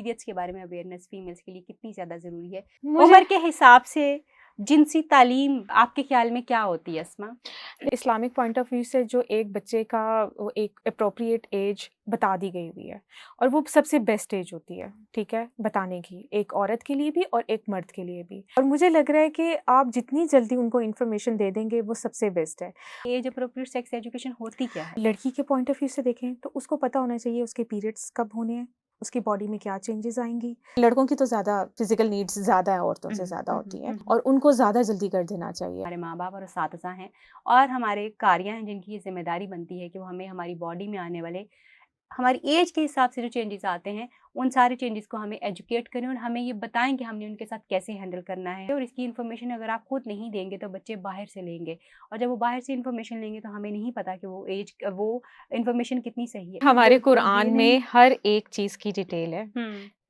Periods के बारे में अवेयरनेस फीमेल्स के लिए कितनी ज़्यादा ज़रूरी है? मुझे उम्र के हिसाब से जिनसी तालीम आपके ख्याल में क्या होती है अस्मा? इस्लामिक पॉइंट ऑफ व्यू से जो एक बच्चे का वो एक अप्रोप्रिएट एज बता दी गई हुई है और वो सबसे बेस्ट एज होती है, ठीक है, बताने की, एक औरत के लिए भी और एक मर्द के लिए भी। और मुझे लग रहा है कि आप जितनी जल्दी उनको इन्फॉर्मेशन दे देंगे वो सबसे बेस्ट है। एज अप्रोप्रिएट सेक्स एजुकेशन होती क्या है? लड़की के पॉइंट ऑफ व्यू से देखें तो उसको पता होना चाहिए उसके पीरियड्स कब होने हैं, उसकी बॉडी में क्या चेंजेस आएंगी। लड़कों की तो ज़्यादा फिजिकल नीड्स ज़्यादा है, औरतों से ज़्यादा होती है और उनको ज़्यादा जल्दी कर देना चाहिए। हमारे माँ बाप और उस्ताज़ा हैं और हमारे कारियाँ हैं जिनकी ये ज़िम्मेदारी बनती है कि वो हमें हमारी बॉडी में आने वाले हमारी एज के हिसाब से जो चेंजेस आते हैं उन सारे चेंजेस को हमें एजुकेट करें और हमें ये बताएं कि हमने उनके साथ कैसे हैंडल करना है। और इसकी इन्फॉर्मेशन अगर आप खुद नहीं देंगे तो बच्चे बाहर से लेंगे और जब वो बाहर से इन्फॉर्मेशन लेंगे तो हमें नहीं पता कि वो इन्फॉर्मेशन कितनी सही है। हमारे कुरान में हर एक चीज़ की डिटेल है।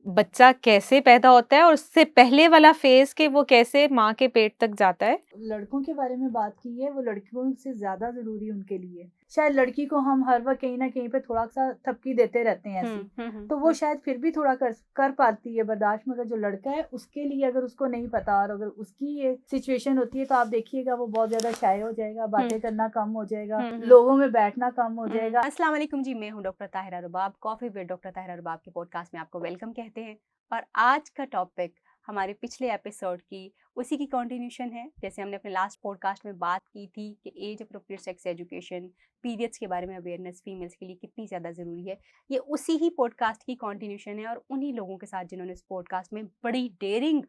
बच्चा कैसे पैदा होता है और उससे पहले वाला फेज के वो कैसे माँ के पेट तक जाता है। लड़कों के बारे में बात की है, वो लड़कियों से ज्यादा जरूरी उनके लिए। शायद लड़की को हम हर वक्त कहीं ना कहीं पे थोड़ा सा थपकी देते रहते हैं ऐसी, तो वो शायद फिर भी थोड़ा कर पाती है बर्दाश्त, मगर जो लड़का है उसके लिए अगर उसको नहीं पता और अगर उसकी ये सिचुएशन होती है तो आप देखिएगा वो बहुत ज्यादा शाय हो जाएगा, बातें करना कम हो जाएगा, लोगों में बैठना कम हो जाएगा। अस्सलाम वालेकुम जी, मैं हूँ doctor Tahira Rubab. Coffee with doctor Tahira Rubab के पॉडकास्ट में आपको वेलकम कहते हैं और आज का टॉपिक हमारे पिछले एपिसोड की उसी की कंटिन्यूशन है। जैसे हमने अपने लास्ट पॉडकास्ट में बात की थी कि age appropriate sex education, periods के बारे में अवेयरनेस फीमेल्स के लिए कितनी ज़्यादा ज़रूरी है, ये उसी ही पॉडकास्ट की कंटिन्यूशन है और उन्हीं लोगों के साथ जिन्होंने इस पॉडकास्ट में बड़ी डेयरिंग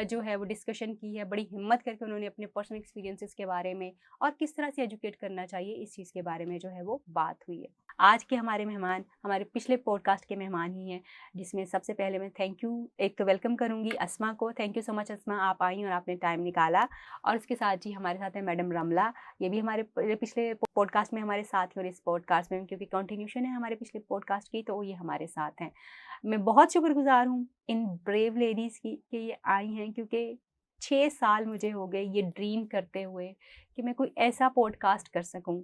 जो है वो डिस्कशन की है, बड़ी हिम्मत करके उन्होंने अपने पर्सनल एक्सपीरियंसेस के बारे में और किस तरह से एजुकेट करना चाहिए इस चीज़ के बारे में जो है वो बात हुई है। आज के हमारे मेहमान हमारे पिछले पॉडकास्ट के मेहमान ही हैं, जिसमें सबसे पहले मैं थैंक यू एक तो वेलकम करूंगी अस्मा को। थैंक यू सो मच अस्मा, आप आई और आपने टाइम निकाला। और उसके साथ जी हमारे साथ है मैडम रमला, ये भी हमारे पिछले पॉडकास्ट में हमारे साथ हैं और इस पॉडकास्ट में क्योंकि कंटिन्यूशन है हमारे पिछले पॉडकास्ट की तो ये हमारे साथ हैं। मैं बहुत शुक्रगुजार हूँ इन ब्रेव लेडीज़ की कि ये आई हैं, क्योंकि 6 साल मुझे हो गए ये ड्रीम करते हुए कि मैं कोई ऐसा पॉडकास्ट कर सकूं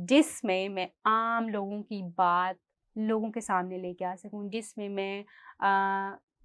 जिसमें मैं आम लोगों की बात लोगों के सामने लेके आ सकूं,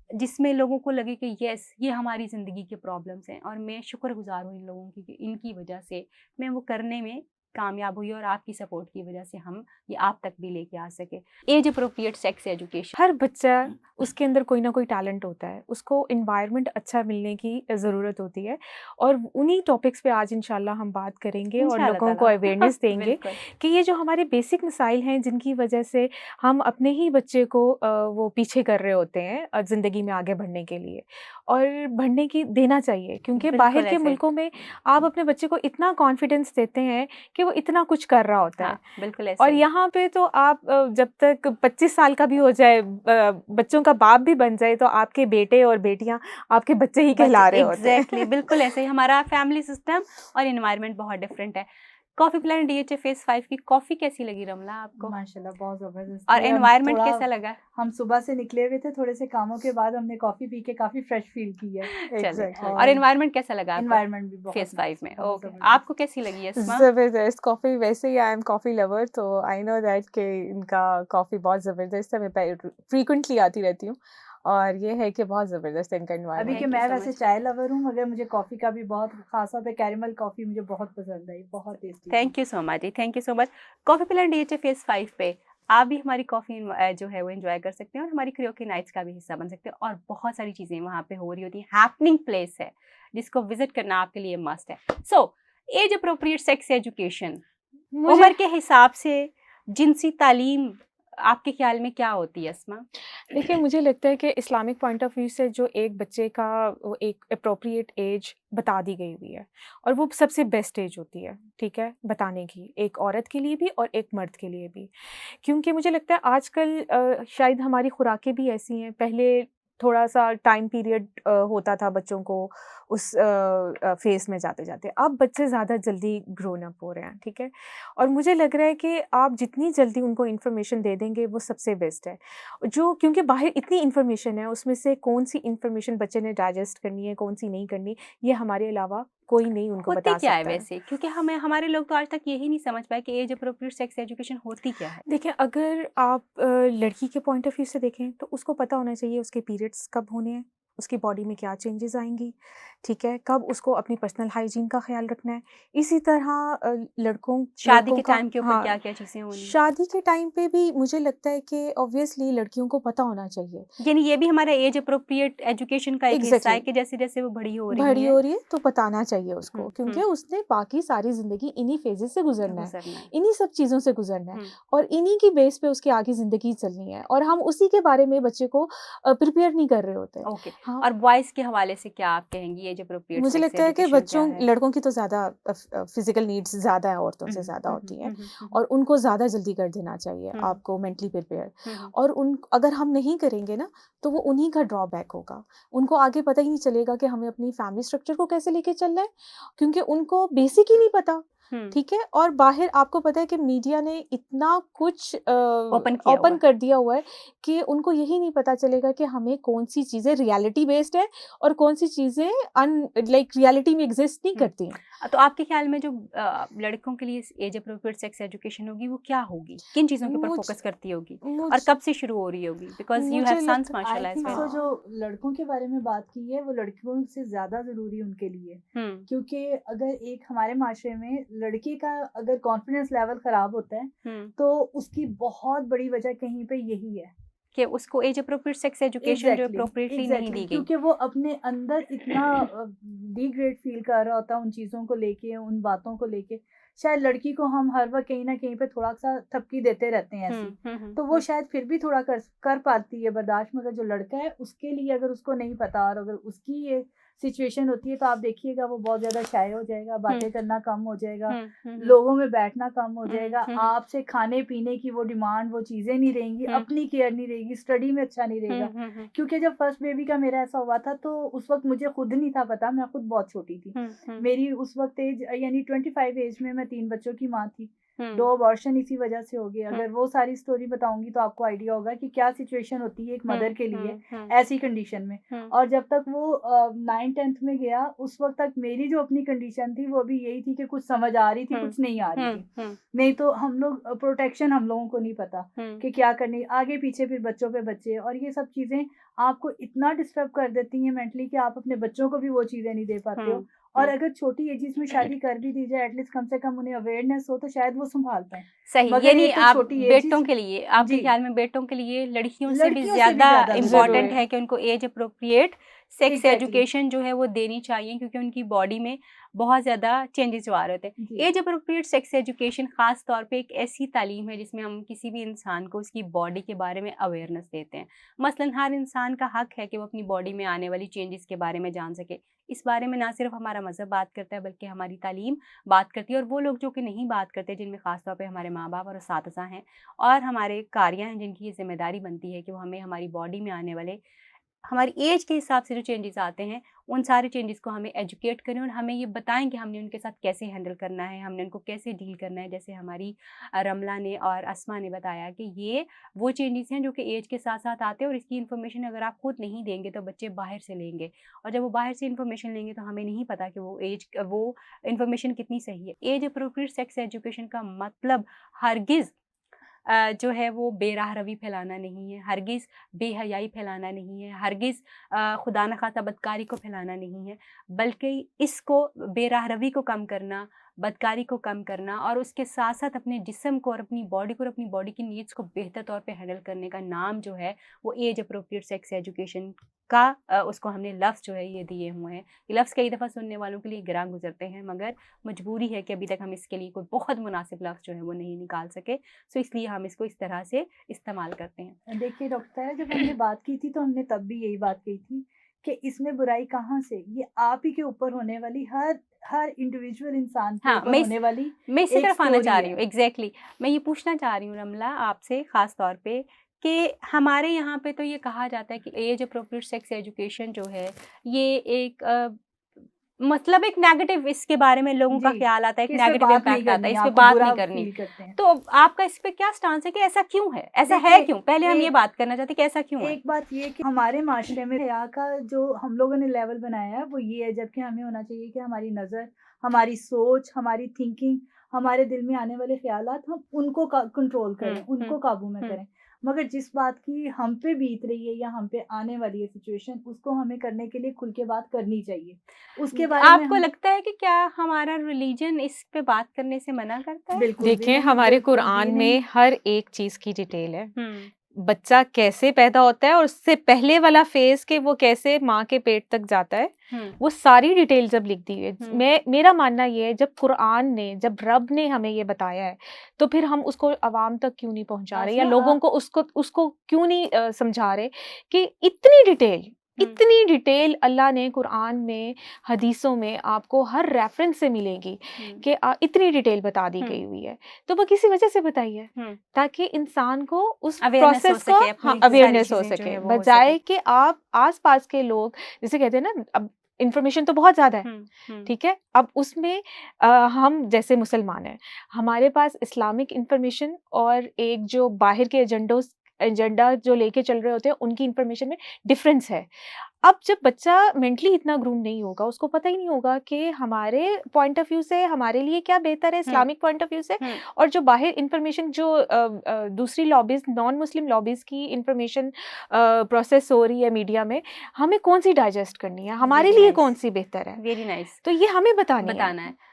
जिसमें लोगों को लगे कि यस ये हमारी ज़िंदगी के प्रॉब्लम्स हैं। और मैं शुक्रगुजार हूँ इन लोगों की कि इनकी वजह से मैं वो करने में कामयाब हुई और आपकी सपोर्ट की वजह से हम ये आप तक भी लेके आ सके। एज अप्रोप्रिएट सेक्स एजुकेशन, हर बच्चा उसके अंदर कोई ना कोई टैलेंट होता है, उसको इन्वायरमेंट अच्छा मिलने की ज़रूरत होती है और उन्हीं टॉपिक्स पे आज इंशाल्लाह हम बात करेंगे और लोगों को अवेयरनेस देंगे कि ये जो हमारे बेसिक मसाइल हैं जिनकी वजह से हम अपने ही बच्चे को वो पीछे कर रहे होते हैं ज़िंदगी में आगे बढ़ने के लिए और बढ़ने की देना चाहिए, क्योंकि बाहर के मुल्कों में आप अपने बच्चे को इतना कॉन्फिडेंस देते हैं कि वो इतना कुछ कर रहा होता है। बिल्कुल ऐसे। और यहाँ पे तो आप जब तक 25 साल का भी हो जाए, बच्चों का बाप भी बन जाए, तो आपके बेटे और बेटियां आपके बच्चे ही कहला रहे होते हैं। एग्जैक्टली, बिल्कुल ऐसे ही हमारा फैमिली सिस्टम और एनवायरनमेंट बहुत डिफरेंट है। कॉफी प्लान डीएचए फेज 5 की कॉफी कैसी लगी रमला आपको? माशाल्लाह बहुत जबरदस्त। और एनवायरनमेंट कैसा लगा? हम सुबह से निकले हुए थे, थोड़े से कामों के बाद हमने कॉफी पी के काफी फ्रेश फील की है। exactly. और एनवायरनमेंट कैसा लगा आपको? एनवायरनमेंट भी बहुत फेज 5 में। ओके, आपको कैसी लगी है? जबरदस्त कॉफी। वैसे ही आई एम कॉफी लवर, तो आई नो दैट कि इनका कॉफी बहुत जबरदस्त है। मैं फ्रीक्वेंटली आती रहती हूँ और ये है कि बहुत ज़बरदस्त है इनका एनवायरनमेंट। अभी कि मैं वैसे चाय लवर हूँ, मगर मुझे कॉफ़ी का भी बहुत खास तौर पे कैरेमल कॉफ़ी मुझे बहुत पसंद आई, बहुत tasty. Thank you so much जी, thank you so much. Coffee plan DHA phase 5 पे आप भी हमारी कॉफ़ी जो है वो एंजॉय कर सकते हैं और हमारी करियोके नाइट्स का भी हिस्सा बन सकते हैं और बहुत सारी चीज़ें वहाँ पे हो रही होती हैं। हैपनिंग प्लेस है जिसको विजिट करना आपके लिए मस्ट है। So age appropriate sex education, उम्र के हिसाब से जिनसी तालीम आपके ख्याल में क्या होती है अस्मा? देखिए, मुझे लगता है कि इस्लामिक पॉइंट ऑफ व्यू से जो एक बच्चे का वो एक अप्रोप्रिएट एज बता दी गई हुई है और वो सबसे बेस्ट एज होती है, ठीक है, बताने की, एक औरत के लिए भी और एक मर्द के लिए भी। क्योंकि मुझे लगता है आजकल शायद हमारी खुराकें भी ऐसी हैं। पहले थोड़ा सा टाइम पीरियड होता था बच्चों को उस फेज़ में जाते-जाते। अब बच्चे ज़्यादा जल्दी ग्रोन अप हो रहे हैं, ठीक है? और मुझे लग रहा है कि आप जितनी जल्दी उनको इन्फॉर्मेशन दे देंगे वो सबसे बेस्ट है। जो क्योंकि बाहर इतनी इन्फॉर्मेशन है, उसमें से कौन-सी इन्फॉर्मेशन बच्चे ने डाइजेस्ट करनी है, कौन-सी नहीं करनी, ये हमारे अलावा कोई नहीं उनको होती बता क्या है सकता है। वैसे? क्योंकि हमें हमारे लोग तो आज तक यही नहीं समझ पाए कि एज अप्रोप्रिएट सेक्स एजुकेशन होती क्या है? देखिए, अगर आप लड़की के पॉइंट ऑफ व्यू से देखें तो उसको पता होना चाहिए उसके पीरियड्स कब होने हैं, उसकी बॉडी में क्या चेंजेस आएंगी, ठीक है, कब उसको अपनी पर्सनल हाइजीन का ख्याल रखना है। इसी तरह लड़कों शादी लड़कों के का, टाइम के ऊपर हाँ, क्या-क्या चीज़ें होनी? शादी के टाइम पे भी मुझे लगता है कि ऑब्वियसली लड़कियों को पता होना चाहिए। यानी ये भी हमारा एज अप्रोप्रिएट एजुकेशन का एक हिस्सा है एग्जैक्टली कि जैसे-जैसे वो बड़ी हो रही बड़ी हैं हो रही है तो बताना चाहिए उसको, क्योंकि हुँ, उसने बाकी सारी ज़िंदगी इन्हीं फ़ेज़ेज़ से गुज़रना है, गुज़रना है। इन्हीं सब चीज़ों से गुज़रना है हुँ, और इन्हीं की बेस पे उसकी आगे ज़िंदगी चलनी है और हम उसी के बारे में बच्चे को प्रिपेयर नहीं कर रहे होते हैं। ओके। हाँ, और बॉयज़ के हवाले से क्या आप कहेंगी एज अप्रोप्रिएट मुझे सेक्स लगता है कि एजुकेशन क्या बच्चों है? लड़कों की तो ज़्यादा फ़िज़िकल नीड्स ज़्यादा है, औरतों हुँ, से हुँ, ज़्यादा हुँ, होती हुँ, हैं हुँ, हुँ, और उनको ज़्यादा जल्दी कर देना चाहिए हुँ, आपको मेंटली प्रिपेयर। हुँ, हुँ, और उन अगर हम नहीं करेंगे ना, तो वो उन्हीं का ड्रॉबैक होगा। उनको आगे पता ही नहीं चलेगा कि हमें अपनी फैमिली स्ट्रक्चर को कैसे लेके चलना है, क्योंकि उनको बेसिक ही नहीं पता, हुँ, ठीक है? और बाहर आपको पता है कि मीडिया ने इतना कुछ ओपन किया हुआ ओपन है। कर दिया हुआ है कि उनको यही नहीं पता चलेगा कि हमें कौन-सी चीज़ें रियलिटी बेस्ड है और कौन-सी चीज़ें लाइक रियलिटी में एग्ज़िस्ट नहीं हुँ। करती हैं। तो आपके ख़्याल में जो लड़कों के लिए एज अप्रोप्रिएट सेक्स एजुकेशन होगी वो क्या होगी? किन चीज़ों के ऊपर मुझ फ़ोकस करती होगी? मुझ और कब से शुरू हो रही होगी? बिकॉज़ यू हैव मुझे सन्स लगता आई माशाल्लाह एज़ थिंक वेल। सो जो हाँ। लड़कों के बारे में बात की है वो लड़कियों से ज़्यादा ज़रूरी उनके लिए, हुँ, क्योंकि अगर एक हमारे माशरे में लड़के का अगर कॉन्फिडेंस लेवल ख़राब होता है हुँ। तो उसकी बहुत बड़ी वजह कहीं पे यही है। कि उसको एज अप्रोप्रिएट सेक्स एजुकेशन जो एग्जैक्टली अप्रोप्रिएटली नहीं एग्जैक्टली दी गई। क्योंकि वो अपने अंदर इतना डिग्रेड फील कर रहा होता है उन चीज़ों को लेके, उन बातों को लेके। शायद लड़की को हम हर वक्त कहीं ना कहीं पे थोड़ा सा थपकी देते रहते हैं ऐसी, तो वो शायद फिर भी थोड़ा कर पाती है बर्दाश्त, मगर जो लड़का है उसके लिए अगर उसको नहीं पता और अगर उसकी ये सिचुएशन होती है तो आप देखिएगा वो बहुत ज़्यादा शाय हो जाएगा, बातें करना कम हो जाएगा, लोगों में बैठना कम हो जाएगा, आपसे खाने पीने की वो डिमांड, वो चीज़ें नहीं रहेंगी, अपनी केयर नहीं रहेगी, स्टडी में अच्छा नहीं रहेगा। क्योंकि जब फर्स्ट बेबी का मेरा ऐसा हुआ था तो उस वक़्त मुझे खुद नहीं था पता, मैं खुद बहुत छोटी थी। मेरी उस वक़्त एज यानी 25 एज में मैं 3 बच्चों की माँ थी। 2 अबॉर्शन इसी वजह से हो गए। अगर वो सारी स्टोरी बताऊँगी तो आपको आइडिया होगा कि क्या सिचुएशन होती है एक मदर के लिए ऐसी कंडीशन में। और जब तक वो 9th-10th में गया उस वक़्त तक मेरी जो अपनी कंडीशन थी वो भी यही थी कि कुछ समझ आ रही थी, कुछ नहीं आ रही थी। नहीं तो हम लोग प्रोटेक्शन हम लोगों को नहीं पता कि क्या करनी, आगे पीछे फिर बच्चों पे बच्चे, और ये सब चीज़ें आपको इतना डिस्टर्ब कर देती हैं मेंटली कि आप अपने बच्चों को भी वो चीज़ें नहीं दे पाते हो। और अगर छोटी एजेस में शादी कर भी दी जाए, एटलीस्ट कम से कम उन्हें अवेयरनेस हो तो शायद वो सँभाल पाएँ। सही, मगर यानी एक तो आप छोटी एज बेटों ही के लिए आपके जी, ख़्याल में बेटों के लिए लड़कियों से भी लड़कियों से भी ज़्यादा ज़्यादा ज़रूरी इम्पोर्टेंट है। है कि उनको age appropriate sex exactly education जो है वो देनी चाहिए, क्योंकि उनकी बॉडी में बहुत ज़्यादा चेंजेस जो आ रहे होते हैं। जी, एज अप्रोप्रिएट सेक्स एजुकेशन ख़ास तौर पे एक ऐसी तालीम है जिसमें हम किसी भी इंसान को उसकी बॉडी के बारे में अवेयरनेस देते हैं। मसलन हर इंसान का हक है कि वो अपनी बॉडी में आने वाली चेंजेस के बारे में जान सके। इस बारे में ना सिर्फ हमारा मज़हब बात करता है बल्कि हमारी तालीम बात करती है, और वो लोग जो कि नहीं बात करते, जिनमें ख़ास तौर पे हमारे माँ-बाप और असातिज़ा हैं और हमारे कार्य हैं, जिनकी ये ज़िम्मेदारी बनती है कि वो हमें हमारी बॉडी में आने वाले हमारी एज के हिसाब से जो चेंजेस आते हैं, उन सारे चेंजेस को हमें एजुकेट करें और हमें ये बताएँ कि हमने उनके साथ कैसे हैंडल करना है, हमने उनको कैसे डील करना है। जैसे हमारी रमला ने और अस्मा ने बताया कि ये वो चेंजेस हैं जो कि एज के साथ-साथ आते हैं, और इसकी इन्फॉर्मेशन अगर आप खुद नहीं देंगे तो बच्चे बाहर से लेंगे, और जब वो बाहर से इन्फॉर्मेशन लेंगे तो हमें नहीं पता कि वो इन्फॉर्मेशन कितनी सही है। एज अप्रोप्रिएट सेक्स एजुकेशन का मतलब हरगिज़ जो है वो बेराह रवी फैलाना नहीं है, हरगिज़ बेहयाई फैलाना नहीं है, हरगिज़ खुदा न ख़ास्ता बदकारी को फैलाना नहीं है, बल्कि इसको बेराह रवी को कम करना, बदकारी को कम करना और उसके साथ-साथ अपने जिस्म को और अपनी बॉडी को और अपनी बॉडी की नीड्स को बेहतर तौर पे हैंडल करने का नाम जो है वो एज अप्रोप्रिएट सेक्स एजुकेशन का उसको हमने लफ्ज़ जो है ये दिए हुए हैं। ये लफ्ज़ कई दफ़ा सुनने वालों के लिए गिरा गुज़रते हैं, मगर मजबूरी है कि अभी तक हम इसके लिए कोई बहुत मुनासिब लफ्ज़ जो है वो नहीं निकाल सके। सो इसलिए हम इसको इस तरह से इस्तेमाल करते हैं। देखिए डॉक्टर साहब जब हमने बात की थी तो हमने तब भी यही बात कही थी कि इसमें बुराई कहाँ से, ये आप ही के ऊपर होने वाली, हर हर इंडिविजुअल इंसान के हाँ, ऊपर होने वाली मैं इसी एक तरफ आना चाह स्टोरी रही है। हूँ, एग्ज़ैक्टली। मैं ये पूछना चाह रही हूँ रमला आपसे ख़ास तौर पे कि हमारे यहाँ पे तो ये कहा जाता है कि एज अप्रोप्रिएट सेक्स एजुकेशन जो है ये एक मतलब एक नेगेटिव इसके बारे में लोगों का जी, ख्याल आता है, एक कि इस पे नेगेटिव बात नहीं इम्पैक्ट आता है, करनी, इस पे आप बात बुरा नहीं करनी। फील करते हैं। तो आपका इस पे क्या स्टांस है कि ऐसा क्यों है, ऐसा है देखिए, क्यों? पहले हम ये एक बात करना चाहते हैं कि ऐसा क्यों है? एक बात ये कि हमारे माशरे में हया का जो हम लोगों ने लेवल बनाया है वो ये है, जबकि हमें होना चाहिए कि हमारी नज़र, हमारी सोच, हमारी थिंकिंग, हमारे दिल में आने वाले ख्यालात हम उनको कंट्रोल करें, उनको काबू में करें। मगर जिस बात की हम पे बीत रही है या हम पे आने वाली है सिचुएशन, उसको हमें करने के लिए खुल के बात करनी चाहिए। उसके बारे में आपको हम लगता है कि क्या हमारा रिलीजन इस पे बात करने से मना करता है? बिल्कुल भी देखिए, नहीं, हमारे बिल्कुल भी कुरान नहीं। में हर एक चीज़ की डिटेल है। हम्म, बच्चा कैसे पैदा होता है और उससे पहले वाला फेज़ कि वो कैसे माँ के पेट तक जाता है, वो सारी डिटेल जब लिख दी है। मेरा मानना ये है, जब कुरान ने, जब रब ने हमें ये बताया है, तो फिर हम उसको अवाम तक क्यों नहीं पहुँचा रहे, या आसमा लोगों को उसको क्यों नहीं समझा रहे कि इतनी डिटेल अल्लाह ने कुरान में, हदीसों में आपको हर रेफरेंस से मिलेगी कि इतनी डिटेल बता दी गई हुई है। तो वो किसी वजह से बताई है, ताकि इंसान को उस अवेयरनेस हो प्रोसेस सके, का अपनी सारी अवेयरनेस हो चीजें जो सके, है वो हो बजाय सके। कि आप आसपास के लोग, जैसे कहते हैं ना, अब इंफॉर्मेशन तो बहुत ज़्यादा है, ठीक है? अब उसमें हम जैसे मुसलमान हैं, हमारे पास इस्लामिक इंफॉर्मेशन और एक जो बाहर के एजेंडा जो लेके चल रहे होते हैं, उनकी इंफॉर्मेशन में डिफरेंस है। अब जब बच्चा मेंटली इतना ग्रूम नहीं होगा, उसको पता ही नहीं होगा कि हमारे पॉइंट ऑफ व्यू से हमारे लिए क्या बेहतर है, इस्लामिक पॉइंट ऑफ व्यू से, और जो बाहर इंफॉर्मेशन जो दूसरी लॉबीज, नॉन मुस्लिम लॉबीज की इंफॉर्मेशन प्रोसेस हो रही है मीडिया में, हमें कौन सी डाइजेस्ट करनी है, हमारे वेरी लिए नाइस, कौन सी बेहतर है, वेरी नाइस, तो ये हमें बताना है।